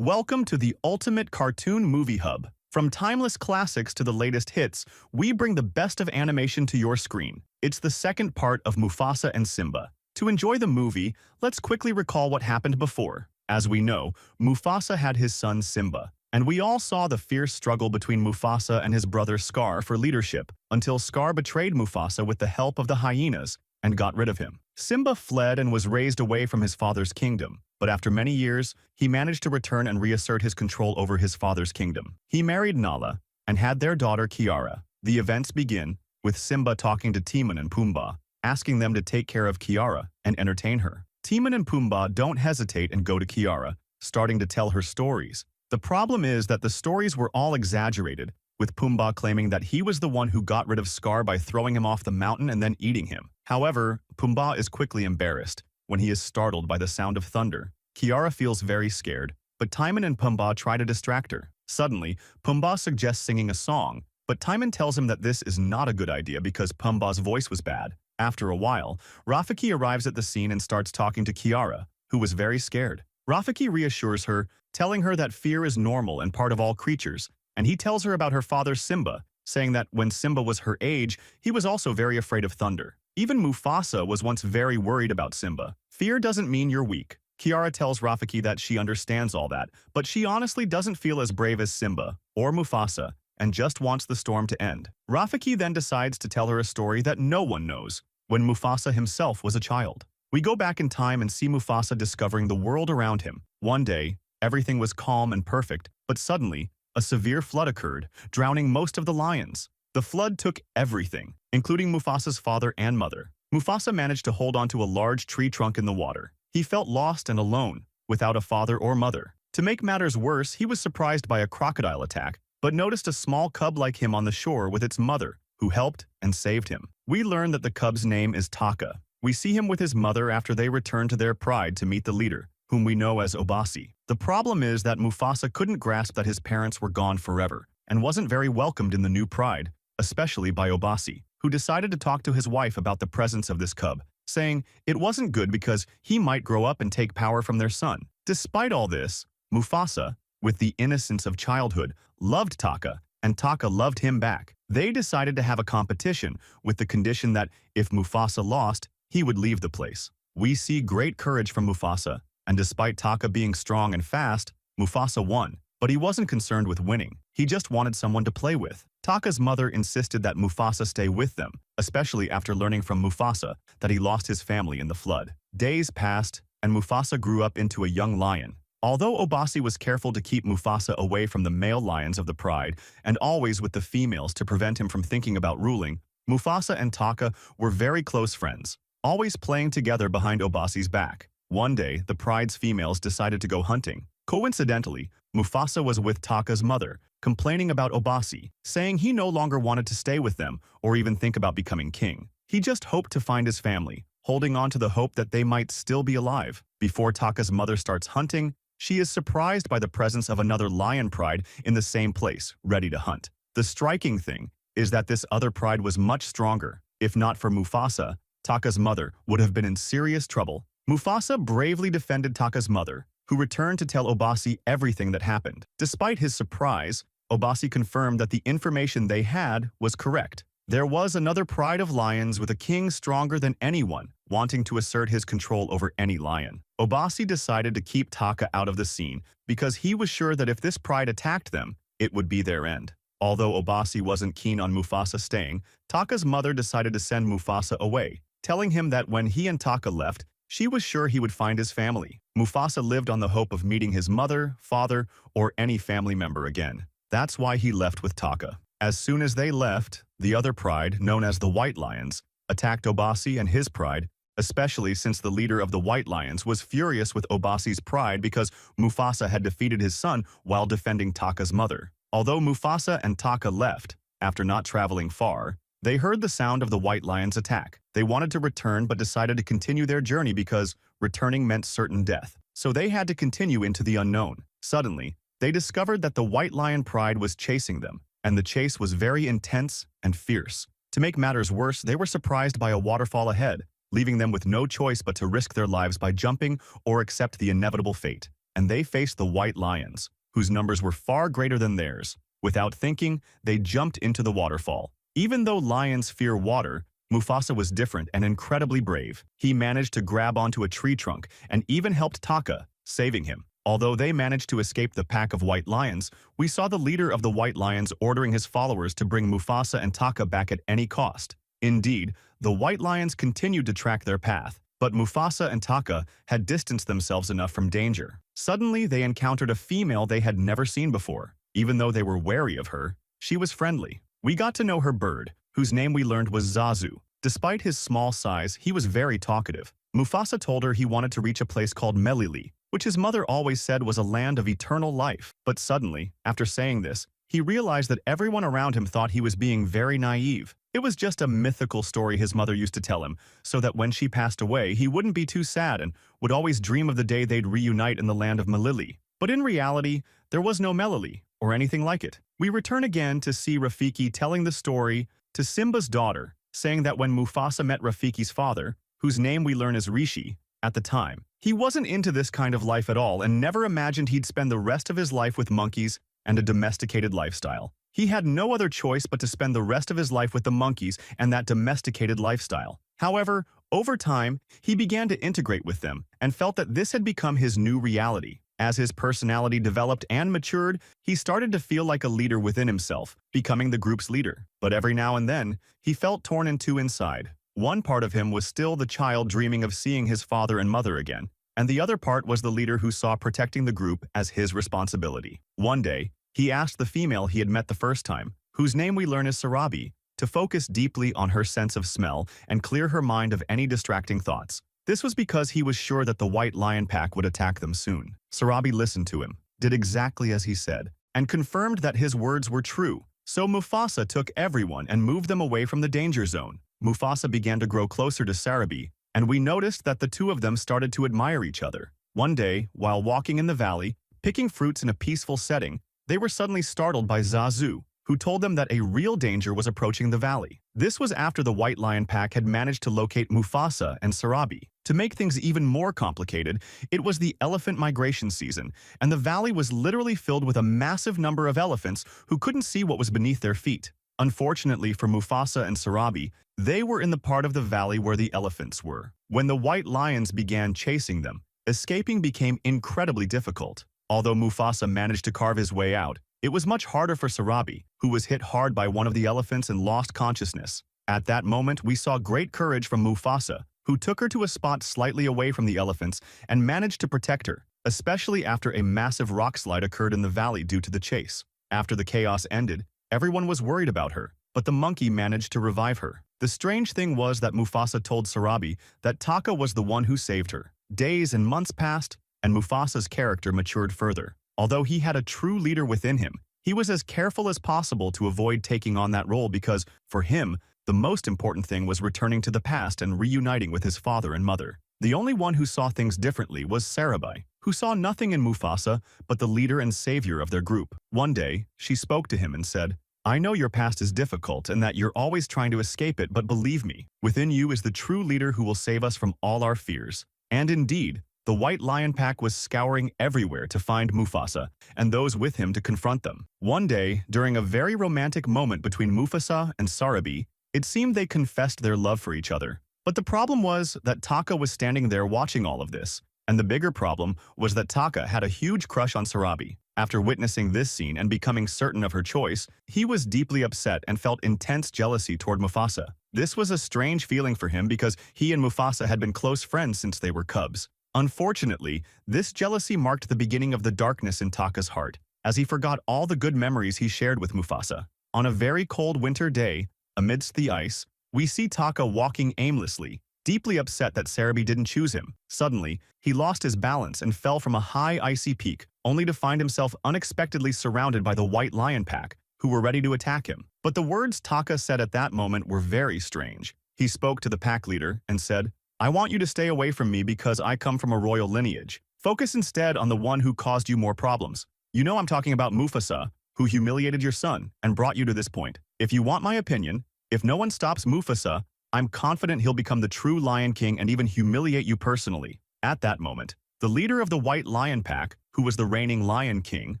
Welcome to the ultimate cartoon movie hub. From timeless classics to the latest hits, we bring the best of animation to your screen. It's the second part of Mufasa and Simba. To enjoy the movie, let's quickly recall what happened before. As we know, Mufasa had his son Simba, and we all saw the fierce struggle between Mufasa and his brother Scar for leadership, until Scar betrayed Mufasa with the help of the hyenas and got rid of him. Simba fled and was raised away from his father's kingdom, but after many years, he managed to return and reassert his control over his father's kingdom. He married Nala and had their daughter Kiara. The events begin with Simba talking to Timon and Pumbaa, asking them to take care of Kiara and entertain her. Timon and Pumbaa don't hesitate and go to Kiara, starting to tell her stories. The problem is that the stories were all exaggerated, with Pumbaa claiming that he was the one who got rid of Scar by throwing him off the mountain and then eating him. However, Pumbaa is quickly embarrassed when he is startled by the sound of thunder. Kiara feels very scared, but Timon and Pumbaa try to distract her. Suddenly, Pumbaa suggests singing a song, but Timon tells him that this is not a good idea because Pumbaa's voice was bad. After a while, Rafiki arrives at the scene and starts talking to Kiara, who was very scared. Rafiki reassures her, telling her that fear is normal and part of all creatures, and he tells her about her father Simba, saying that when Simba was her age, he was also very afraid of thunder. Even Mufasa was once very worried about Simba. Fear doesn't mean you're weak. Kiara tells Rafiki that she understands all that, but she honestly doesn't feel as brave as Simba or Mufasa and just wants the storm to end. Rafiki then decides to tell her a story that no one knows, when Mufasa himself was a child. We go back in time and see Mufasa discovering the world around him. One day, everything was calm and perfect, but suddenly, a severe flood occurred, drowning most of the lions. The flood took everything, including Mufasa's father and mother. Mufasa managed to hold onto a large tree trunk in the water. He felt lost and alone, without a father or mother. To make matters worse, he was surprised by a crocodile attack, but noticed a small cub like him on the shore with its mother, who helped and saved him. We learn that the cub's name is Taka. We see him with his mother after they return to their pride to meet the leader, whom we know as Obasi. The problem is that Mufasa couldn't grasp that his parents were gone forever, and wasn't very welcomed in the new pride, especially by Obasi, who decided to talk to his wife about the presence of this cub, saying it wasn't good because he might grow up and take power from their son. Despite all this, Mufasa, with the innocence of childhood, loved Taka, and Taka loved him back. They decided to have a competition with the condition that if Mufasa lost, he would leave the place. We see great courage from Mufasa, and despite Taka being strong and fast, Mufasa won. But he wasn't concerned with winning. He just wanted someone to play with. Taka's mother insisted that Mufasa stay with them, especially after learning from Mufasa that he lost his family in the flood. Days passed, and Mufasa grew up into a young lion. Although Obasi was careful to keep Mufasa away from the male lions of the pride, and always with the females to prevent him from thinking about ruling, Mufasa and Taka were very close friends, always playing together behind Obasi's back. One day, the pride's females decided to go hunting. Coincidentally, Mufasa was with Taka's mother, complaining about Obasi, saying he no longer wanted to stay with them or even think about becoming king. He just hoped to find his family, holding on to the hope that they might still be alive. Before Taka's mother starts hunting, she is surprised by the presence of another lion pride in the same place, ready to hunt. The striking thing is that this other pride was much stronger. If not for Mufasa, Taka's mother would have been in serious trouble. Mufasa bravely defended Taka's mother, who returned to tell Obasi everything that happened. Despite his surprise, Obasi confirmed that the information they had was correct. There was another pride of lions with a king stronger than anyone, wanting to assert his control over any lion. Obasi decided to keep Taka out of the scene because he was sure that if this pride attacked them, it would be their end. Although Obasi wasn't keen on Mufasa staying, Taka's mother decided to send Mufasa away, telling him that when he and Taka left, she was sure he would find his family. Mufasa lived on the hope of meeting his mother, father, or any family member again. That's why he left with Taka. As soon as they left, the other pride, known as the White Lions, attacked Obasi and his pride, especially since the leader of the White Lions was furious with Obasi's pride because Mufasa had defeated his son while defending Taka's mother. Although Mufasa and Taka left, after not traveling far, they heard the sound of the White Lions' attack. They wanted to return but decided to continue their journey because returning meant certain death. So they had to continue into the unknown. Suddenly, they discovered that the White Lion pride was chasing them, and the chase was very intense and fierce. To make matters worse, they were surprised by a waterfall ahead, leaving them with no choice but to risk their lives by jumping or accept the inevitable fate. and they faced the white lions, whose numbers were far greater than theirs. Without thinking, they jumped into the waterfall. Even though lions fear water, Mufasa was different and incredibly brave. He managed to grab onto a tree trunk and even helped Taka, saving him. Although they managed to escape the pack of white lions, we saw the leader of the white lions ordering his followers to bring Mufasa and Taka back at any cost. Indeed, the white lions continued to track their path, but Mufasa and Taka had distanced themselves enough from danger. Suddenly, they encountered a female they had never seen before. Even though they were wary of her, she was friendly. We got to know her bird, whose name we learned was Zazu. Despite his small size, he was very talkative. Mufasa told her he wanted to reach a place called Melili, which his mother always said was a land of eternal life. But suddenly, after saying this, he realized that everyone around him thought he was being very naive. It was just a mythical story his mother used to tell him, so that when she passed away, he wouldn't be too sad and would always dream of the day they'd reunite in the land of Melili. But in reality, there was no Melili, or anything like it. We return again to see Rafiki telling the story to Simba's daughter, saying that when Mufasa met Rafiki's father, whose name we learn as Rishi, at the time, he wasn't into this kind of life at all and never imagined he'd spend the rest of his life with monkeys and a domesticated lifestyle. He had no other choice but to spend the rest of his life with the monkeys and that domesticated lifestyle. However, over time, he began to integrate with them and felt that this had become his new reality. As his personality developed and matured, he started to feel like a leader within himself, becoming the group's leader. But every now and then, he felt torn in two inside. One part of him was still the child dreaming of seeing his father and mother again, and the other part was the leader who saw protecting the group as his responsibility. One day, he asked the female he had met the first time, whose name we learn as Sarabi, to focus deeply on her sense of smell and clear her mind of any distracting thoughts. This was because he was sure that the white lion pack would attack them soon. Sarabi listened to him, did exactly as he said, and confirmed that his words were true. So Mufasa took everyone and moved them away from the danger zone. Mufasa began to grow closer to Sarabi, and we noticed that the two of them started to admire each other. One day, while walking in the valley, picking fruits in a peaceful setting, they were suddenly startled by Zazu, who told them that a real danger was approaching the valley. This was after the white lion pack had managed to locate Mufasa and Sarabi. To make things even more complicated, it was the elephant migration season, and the valley was literally filled with a massive number of elephants who couldn't see what was beneath their feet. Unfortunately for Mufasa and Sarabi, they were in the part of the valley where the elephants were. When the white lions began chasing them, escaping became incredibly difficult. Although Mufasa managed to carve his way out, it was much harder for Sarabi, who was hit hard by one of the elephants and lost consciousness. At that moment, we saw great courage from Mufasa, who took her to a spot slightly away from the elephants and managed to protect her, especially after a massive rock slide occurred in the valley due to the chase. After the chaos ended, everyone was worried about her, but the monkey managed to revive her. The strange thing was that Mufasa told Sarabi that Taka was the one who saved her. Days and months passed, and Mufasa's character matured further. Although he had a true leader within him, he was as careful as possible to avoid taking on that role because, for him, the most important thing was returning to the past and reuniting with his father and mother. The only one who saw things differently was Sarabi, who saw nothing in Mufasa but the leader and savior of their group. One day, she spoke to him and said, "I know your past is difficult and that you're always trying to escape it, but believe me, within you is the true leader who will save us from all our fears." And indeed, the white lion pack was scouring everywhere to find Mufasa and those with him to confront them. One day, during a very romantic moment between Mufasa and Sarabi, it seemed they confessed their love for each other. But the problem was that Taka was standing there watching all of this, and the bigger problem was that Taka had a huge crush on Sarabi. After witnessing this scene and becoming certain of her choice, he was deeply upset and felt intense jealousy toward Mufasa. This was a strange feeling for him because he and Mufasa had been close friends since they were cubs. Unfortunately, this jealousy marked the beginning of the darkness in Taka's heart, as he forgot all the good memories he shared with Mufasa. On a very cold winter day, amidst the ice, we see Taka walking aimlessly, deeply upset that Sarabi didn't choose him. Suddenly, he lost his balance and fell from a high icy peak, only to find himself unexpectedly surrounded by the white lion pack, who were ready to attack him. But the words Taka said at that moment were very strange. He spoke to the pack leader and said, "I want you to stay away from me because I come from a royal lineage. Focus instead on the one who caused you more problems. You know I'm talking about Mufasa, who humiliated your son and brought you to this point. If you want my opinion, if no one stops Mufasa, I'm confident he'll become the true Lion King and even humiliate you personally." At that moment, The leader of the White Lion Pack, who was the reigning Lion King,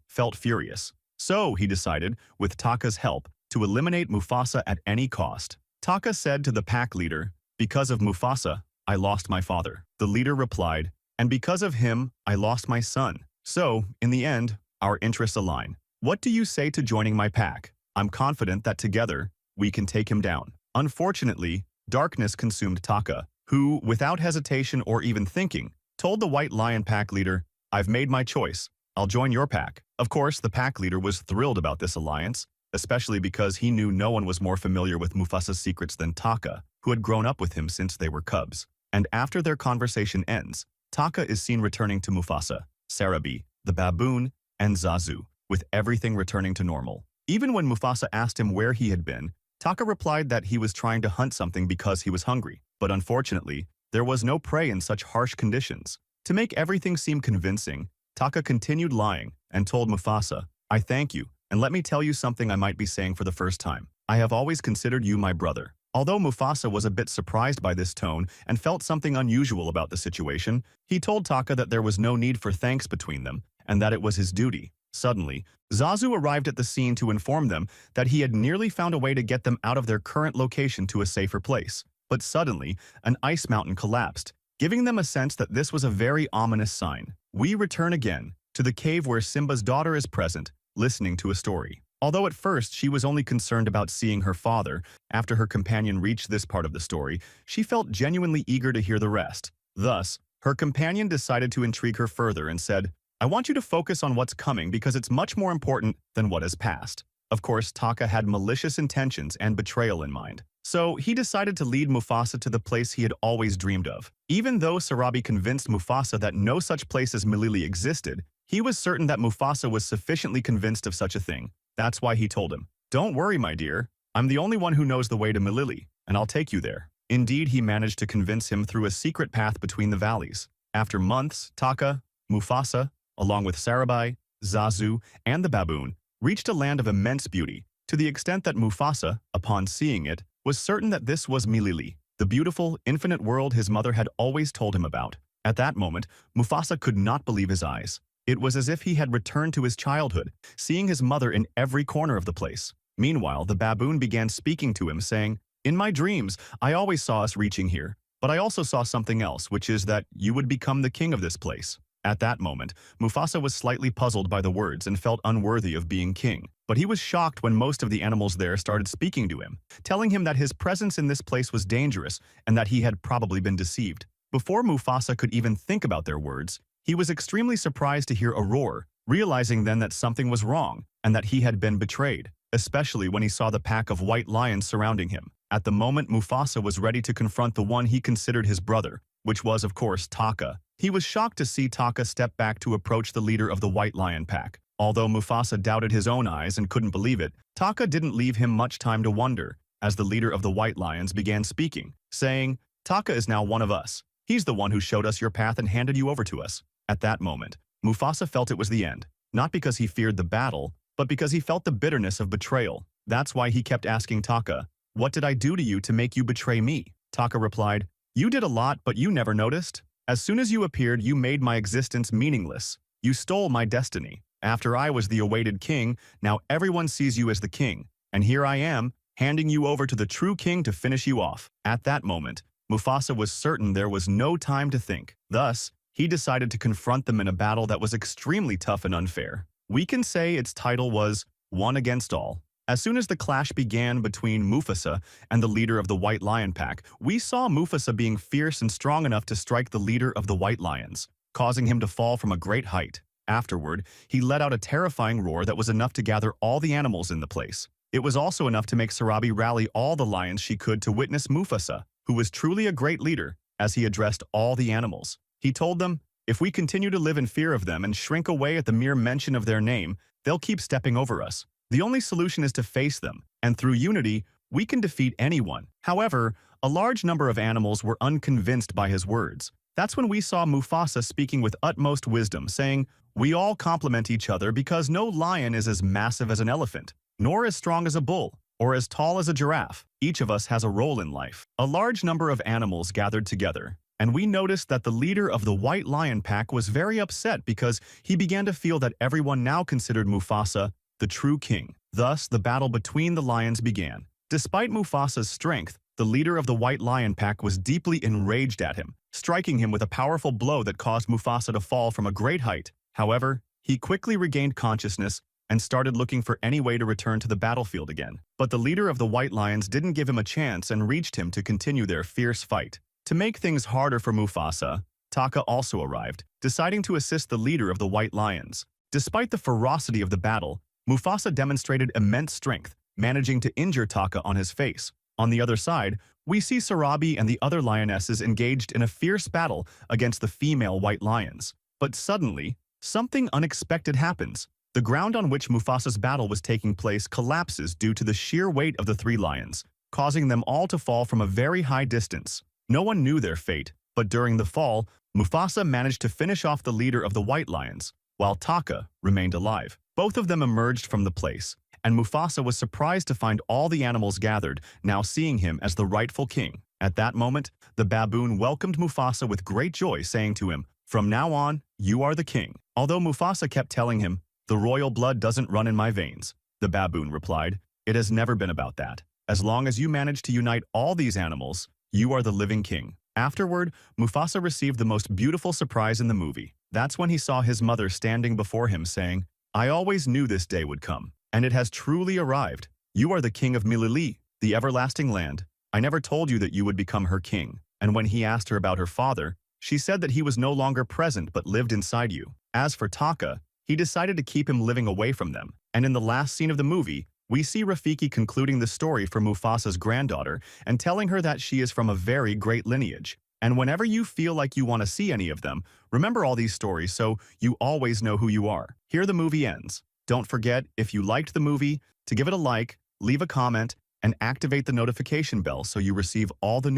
felt furious. So he decided, with Taka's help, to eliminate Mufasa at any cost. Taka said to the pack leader, "Because of Mufasa, I lost my father." The leader replied, "And because of him, I lost my son. So, in the end, our interests align. What do you say to joining my pack? I'm confident that together, we can take him down." Unfortunately, darkness consumed Taka, who, without hesitation or even thinking, told the White Lion Pack leader, "I've made my choice. I'll join your pack." Of course, the pack leader was thrilled about this alliance, especially because he knew no one was more familiar with Mufasa's secrets than Taka, who had grown up with him since they were cubs. And after their conversation ends, Taka is seen returning to Mufasa, Sarabi, the baboon, and Zazu, with everything returning to normal. Even when Mufasa asked him where he had been, Taka replied that he was trying to hunt something because he was hungry. But unfortunately, there was no prey in such harsh conditions. To make everything seem convincing, Taka continued lying and told Mufasa, "I thank you, and let me tell you something I might be saying for the first time. I have always considered you my brother." Although Mufasa was a bit surprised by this tone and felt something unusual about the situation, he told Taka that there was no need for thanks between them and that it was his duty. Suddenly, Zazu arrived at the scene to inform them that he had nearly found a way to get them out of their current location to a safer place. But suddenly, an ice mountain collapsed, giving them a sense that this was a very ominous sign. We return again to the cave where Simba's daughter is present, listening to a story. Although at first she was only concerned about seeing her father, after her companion reached this part of the story, she felt genuinely eager to hear the rest. Thus, her companion decided to intrigue her further and said, "I want you to focus on what's coming because it's much more important than what has passed." Of course, Taka had malicious intentions and betrayal in mind. So he decided to lead Mufasa to the place he had always dreamed of. Even though Sarabi convinced Mufasa that no such place as Milili existed, he was certain that Mufasa was sufficiently convinced of such a thing. That's why he told him, "Don't worry, my dear. I'm the only one who knows the way to Milili, and I'll take you there." Indeed, he managed to convince him through a secret path between the valleys. After months, Taka, Mufasa, along with Sarabi, Zazu, and the baboon, reached a land of immense beauty, to the extent that Mufasa, upon seeing it, was certain that this was Milili, the beautiful, infinite world his mother had always told him about. At that moment, Mufasa could not believe his eyes. It was as if he had returned to his childhood, seeing his mother in every corner of the place. Meanwhile, the baboon began speaking to him, saying, "In my dreams, I always saw us reaching here, but I also saw something else, which is that you would become the king of this place." At that moment, Mufasa was slightly puzzled by the words and felt unworthy of being king. But he was shocked when most of the animals there started speaking to him, telling him that his presence in this place was dangerous and that he had probably been deceived. Before Mufasa could even think about their words, he was extremely surprised to hear a roar, realizing then that something was wrong and that he had been betrayed, especially when he saw the pack of white lions surrounding him. At the moment, Mufasa was ready to confront the one he considered his brother, which was, of course, Taka. He was shocked to see Taka step back to approach the leader of the White Lion Pack. Although Mufasa doubted his own eyes and couldn't believe it, Taka didn't leave him much time to wonder, as the leader of the White Lions began speaking, saying, "Taka is now one of us. He's the one who showed us your path and handed you over to us." At that moment, Mufasa felt it was the end, not because he feared the battle, but because he felt the bitterness of betrayal. That's why he kept asking Taka, "What did I do to you to make you betray me?" Taka replied, "You did a lot, but you never noticed. As soon as you appeared, you made my existence meaningless. You stole my destiny. After I was the awaited king, now everyone sees you as the king. And here I am, handing you over to the true king to finish you off." At that moment, Mufasa was certain there was no time to think. Thus, he decided to confront them in a battle that was extremely tough and unfair. We can say its title was One Against All. As soon as the clash began between Mufasa and the leader of the White Lion Pack, we saw Mufasa being fierce and strong enough to strike the leader of the White Lions, causing him to fall from a great height. Afterward, he let out a terrifying roar that was enough to gather all the animals in the place. It was also enough to make Sarabi rally all the lions she could to witness Mufasa, who was truly a great leader, as he addressed all the animals. He told them, "If we continue to live in fear of them and shrink away at the mere mention of their name, they'll keep stepping over us. The only solution is to face them, and through unity, we can defeat anyone." However, a large number of animals were unconvinced by his words. That's when we saw Mufasa speaking with utmost wisdom, saying, "We all complement each other because no lion is as massive as an elephant, nor as strong as a bull, or as tall as a giraffe. Each of us has a role in life." A large number of animals gathered together, And we noticed that the leader of the White Lion pack was very upset because he began to feel that everyone now considered Mufasa the true king. Thus, the battle between the lions began. Despite Mufasa's strength, the leader of the White Lion pack was deeply enraged at him, striking him with a powerful blow that caused Mufasa to fall from a great height. However, he quickly regained consciousness and started looking for any way to return to the battlefield again. But the leader of the White Lions didn't give him a chance and reached him to continue their fierce fight. To make things harder for Mufasa, Taka also arrived, deciding to assist the leader of the White Lions. Despite the ferocity of the battle, Mufasa demonstrated immense strength, managing to injure Taka on his face. On the other side, we see Sarabi and the other lionesses engaged in a fierce battle against the female white lions. But suddenly, something unexpected happens. The ground on which Mufasa's battle was taking place collapses due to the sheer weight of the three lions, causing them all to fall from a very high distance. No one knew their fate, but during the fall, Mufasa managed to finish off the leader of the white lions, while Taka remained alive. Both of them emerged from the place, and Mufasa was surprised to find all the animals gathered, now seeing him as the rightful king. At that moment, the baboon welcomed Mufasa with great joy, saying to him, "From now on, you are the king." Although Mufasa kept telling him, "The royal blood doesn't run in my veins," the baboon replied, "It has never been about that. As long as you manage to unite all these animals, you are the living king." Afterward, Mufasa received the most beautiful surprise in the movie. That's when he saw his mother standing before him saying, "I always knew this day would come, and it has truly arrived. You are the king of Milili, the everlasting land. I never told you that you would become her king." And when he asked her about her father, she said that he was no longer present but lived inside you. As for Taka, he decided to keep him living away from them. And in the last scene of the movie, we see Rafiki concluding the story for Mufasa's granddaughter and telling her that she is from a very great lineage. And whenever you feel like you want to see any of them, remember all these stories so you always know who you are. Here the movie ends. Don't forget, if you liked the movie, to give it a like, leave a comment, and activate the notification bell so you receive all the new